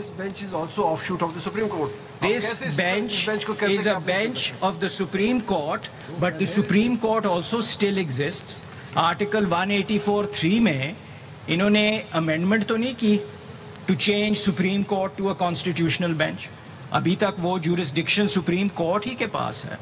this bench is also offshoot of the Supreme Court. This bench is a bench of the Supreme Court, but the Supreme Court also still exists. Article 184(3) में इन्होंने amendment तो नहीं की to change Supreme Court to a constitutional bench. अभी तक वो jurisdiction Supreme Court ही के पास है.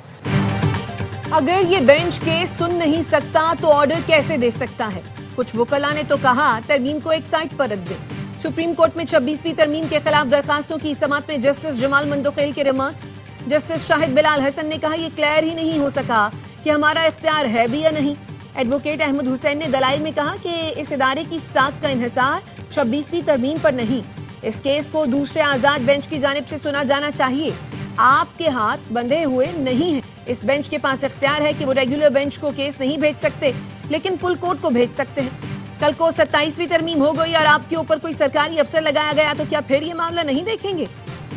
अगर ये बेंच केस सुन नहीं सकता तो ऑर्डर कैसे दे सकता है? कुछ वकला ने तो कहा तरमीम को एक साइड पर रख दें। सुप्रीम कोर्ट में 26वीं तरमीम के खिलाफ दरखास्तों की समाअत में जस्टिस जमाल मंदोखेल के रिमार्क्स। जस्टिस शाहिद बिलाल हसन ने कहा यह क्लियर ही नहीं हो सका कि हमारा इख्तियार है भी या नहीं। एडवोकेट अहमद हुसैन ने दलाइल में कहा कि इस इदारे की साख का इन्हिसार 26वीं तरमीम पर नहीं, इस केस को दूसरे आजाद बेंच की जानिब से सुना जाना चाहिए। आपके हाथ बंधे हुए नहीं हैं। इस बेंच के पास इख्तियार है कि वो रेगुलर बेंच को केस नहीं भेज सकते, लेकिन फुल कोर्ट को भेज सकते हैं। कल को 27वीं तरमीम हो गई और आपके ऊपर कोई सरकारी अफसर लगाया गया तो क्या फिर ये मामला नहीं देखेंगे?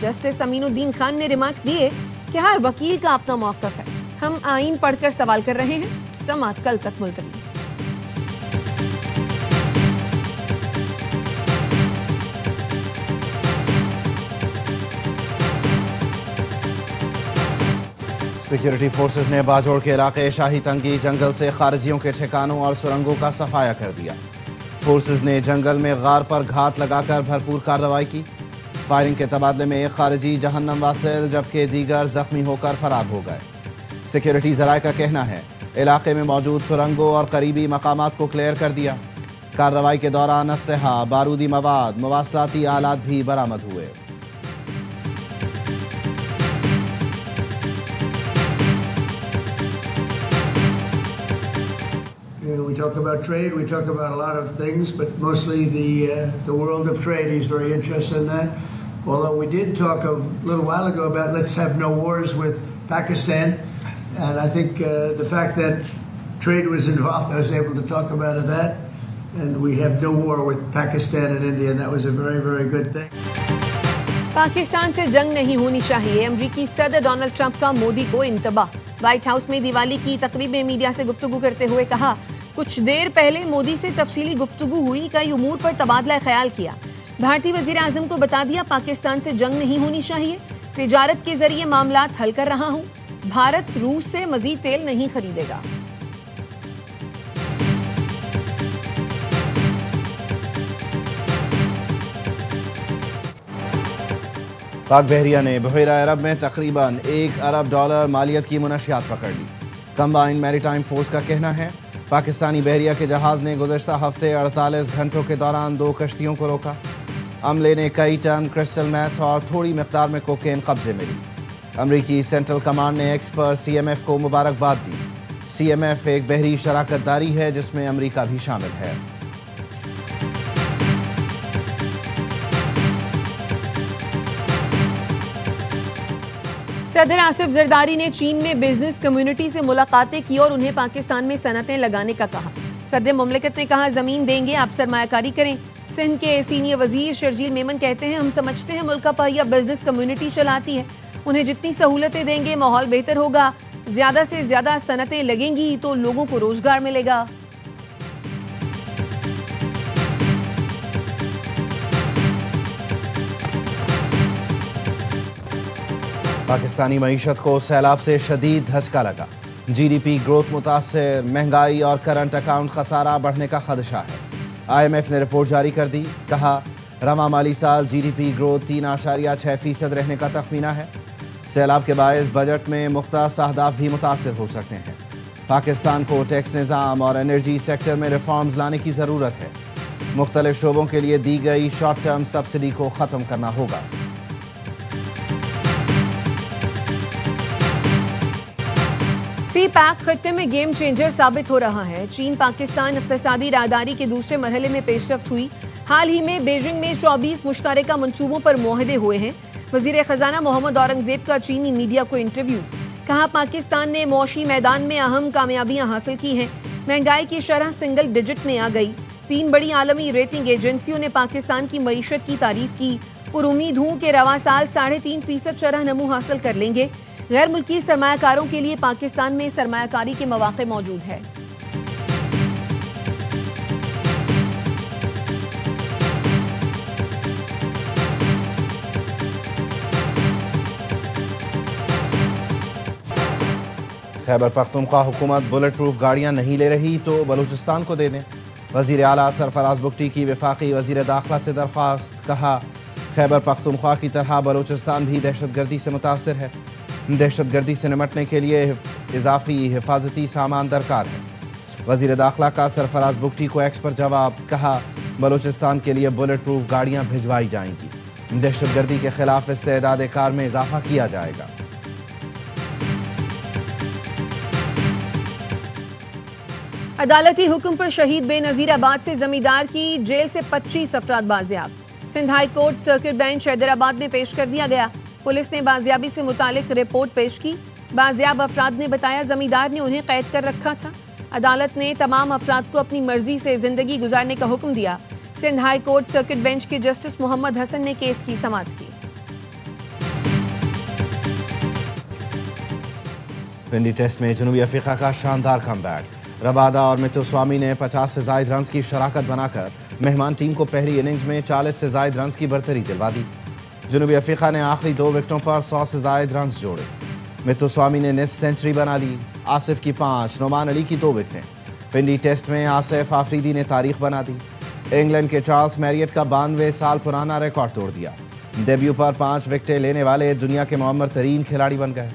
जस्टिस अमीनुद्दीन खान ने रिमार्क्स दिए कि हर वकील का अपना मौक़िफ़ है, हम आईन पढ़कर सवाल कर रहे हैं। समाअत कल तक मुलतवी। सिक्योरिटी फोर्सेस ने बाजोड़ के इलाके शाही तंगी जंगल से खारजियों के ठिकानों और सुरंगों का सफाया कर दिया। फोर्सेस ने जंगल में गार पर घात लगाकर भरपूर कार्रवाई की। फायरिंग के तबादले में एक खारजी जहन्नम वासिल जबकि दीगर जख्मी होकर फरार हो गए। सिक्योरिटी ज़राए का कहना है इलाके में मौजूद सुरंगों और करीबी मकामात को क्लियर कर दिया। कार्रवाई के दौरान असलहा, बारूदी मवाद, मवासलाती आलात भी बरामद हुए। We talk about trade, we talk about a lot of things, but mostly the world of trade. He's very interested in that. Although we did talk a little while ago about let's have no wars with Pakistan, and I think the fact that trade was involved, I was able to talk about that, and we have no war with Pakistan and India, and that was a very, very good thing. Pakistan से जंग नहीं होनी चाहिए, अमरीकी सदर Donald Trump का मोदी को इंतबाह। White house में दिवाली की तकरीब में मीडिया से गुफ्तगू करते हुए कहा कुछ देर पहले मोदी से तफसीली गुफ्तगू हुई, कई उमूर पर तबादला ख्याल किया। भारतीय वजीर आजम को बता दिया पाकिस्तान से जंग नहीं होनी चाहिए, तिजारत के जरिए मामलात हल कर रहा हूं, भारत रूस से मजीद तेल नहीं खरीदेगा। पाक बहरिया ने बहरा अरब में तकरीबन $1 अरब मालियत की मुनशियात पकड़ ली। कंबाइंड मैरीटाइम फोर्स का कहना है पाकिस्तानी बहरिया के जहाज ने गुज़श्ता हफ्ते 48 घंटों के दौरान 2 कश्तियों को रोका। अमले ने कई टन क्रिस्टल मैथ और थोड़ी मकदार में कोकेन कब्जे में ली। अमरीकी सेंट्रल कमांड ने एक्स पर CMF को मुबारकबाद दी। CMF एक बहरी शराकतदारी है जिसमें अमरीका भी शामिल है। सदर आसिफ जरदारी ने चीन में बिजनेस कम्युनिटी से मुलाकातें की और उन्हें पाकिस्तान में सनतें लगाने का कहा। सदर मुमलिकत ने कहा जमीन देंगे, आप सरमायाकारी करें। सिंध के सीनियर वजीर शर्जील मेमन कहते हैं हम समझते हैं मुल्क का पहिया बिजनेस कम्युनिटी चलाती है, उन्हें जितनी सहूलतें देंगे माहौल बेहतर होगा, ज्यादा से ज्यादा सनतें लगेंगी तो लोगों को रोजगार मिलेगा। पाकिस्तानी मईशत को सैलाब से शदीद धचका लगा। GDP ग्रोथ मुतासर, महंगाई और करंट अकाउंट खसारा बढ़ने का खदशा है। IMF ने रिपोर्ट जारी कर दी। कहा रवा माली साल GDP ग्रोथ 3.6% रहने का तखमीना है। सैलाब के बायस बजट में मुख्तलिफ अहदाफ भी मुतासर हो सकते हैं। पाकिस्तान को टैक्स निज़ाम और एनर्जी सेक्टर में रिफॉर्म्स लाने की ज़रूरत है। मुख्तलिफ शोबों के लिए दी गई शॉर्ट टर्म सब्सिडी को ख़त्म करना होगा। CPEC खत्ते में गेम चेंजर साबित हो रहा है। चीन पाकिस्तान इक़्तिसादी राहदारी के दूसरे मरहले में पेशरफ्त हुई। हाल ही में बीजिंग में 24 मुश्तरका मंसूबों पर मुआहदे हुए हैं। वज़ीर ख़जाना मोहम्मद औरंगज़ेब का चीनी मीडिया को इंटरव्यू। कहा पाकिस्तान ने मौशी मैदान में अहम कामयाबियां हासिल की हैं। महंगाई की शरह सिंगल डिजिट में आ गई। 3 बड़ी आलमी रेटिंग एजेंसियों ने पाकिस्तान की मईशत की तारीफ की और उम्मीद हूँ कि रवा साल 3.5% शरह नमू हासिल कर लेंगे। गैर मुल्की सरमायाकारों के लिए पाकिस्तान में सरमायाकारी के मौके मौजूद है। खैबर पख्तूनख्वा हुकूमत बुलेट प्रूफ गाड़ियाँ नहीं ले रही तो बलूचिस्तान को दे दें। वज़ीर आला सरफराज बुगटी की वफाकी वज़ीर दाखिला से दरख्वास्त। कहा खैबर पख्तूनख्वा की तरह बलूचिस्तान भी दहशतगर्दी से मुतासर है। दहशतगर्दी से निमटने के लिए इजाफी हिफाजती सामान दरकार है। वज़ीर दाखिला का सरफराज बुगटी को एक्स पर जवाब। कहा बलूचिस्तान के लिए बुलेट प्रूफ गाड़ियाँ भिजवाई जाएंगी। दहशतगर्दी के खिलाफ इस्तेदाद कार में इजाफा किया जाएगा। अदालती हुक्म पर शहीद बेनजीराबाद से जमींदार की जेल से 25 अफराद बाजियाब। Sindh high court circuit bench Hyderabad में पेश कर दिया गया। पुलिस ने बाजियाबी से मुतालिक रिपोर्ट पेश की। बाजियाब अफराद ने बताया जमींदार ने उन्हें कैद कर रखा था। अदालत ने तमाम अफराद को अपनी मर्जी से जिंदगी गुजारने का हुक्म दिया। Sindh high court circuit bench के जस्टिस मोहम्मद हसन ने केस की समाअत की। विंडी टेस्ट में जनूबी अफ्रीका का शानदार कमबैक। रबादा और मिथु स्वामी ने 50 से ज्यादा रन की शराकत बनाकर मेहमान टीम को पहली इनिंग्स में 40 से ज्यादा रन की बरतरी दिलवा दी। जनूबी अफ्रीका ने आखिरी 2 विकेटों पर 100 से ज्यादा रन जोड़े। मिथु स्वामी ने निस्फ सेंचुरी बना ली। आसिफ की 5, नोमान अली की 2 विकेटें। विंडी टेस्ट में आसिफ आफरीदी ने तारीख बना दी। इंग्लैंड के चार्ल्स मैरियट का 92 साल पुराना रिकॉर्ड तोड़ दिया। डेब्यू पर 5 विकेटें लेने वाले दुनिया के मुअम्मर तरीन खिलाड़ी बन गए।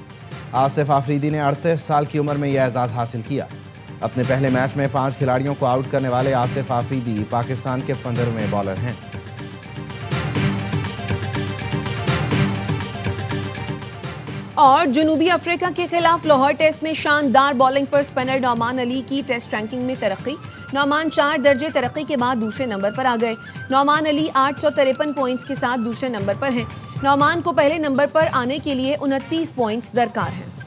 आसिफ आफरीदी ने 38 साल की उम्र में यह एजाज़ हासिल किया। अपने पहले मैच में 5 खिलाड़ियों को आउट करने वाले आसिफ आफरीदी पाकिस्तान के 15वें बॉलर हैं। और जनूबी अफ्रीका के खिलाफ लाहौर टेस्ट में शानदार बॉलिंग पर स्पिनर नौमान अली की टेस्ट रैंकिंग में तरक्की। नौमान 4 दर्जे तरक्की के बाद दूसरे नंबर पर आ गए। नौमान अली 853 पॉइंट्स के साथ दूसरे नंबर पर हैं। नौमान को पहले नंबर पर आने के लिए 29 पॉइंट्स दरकार हैं।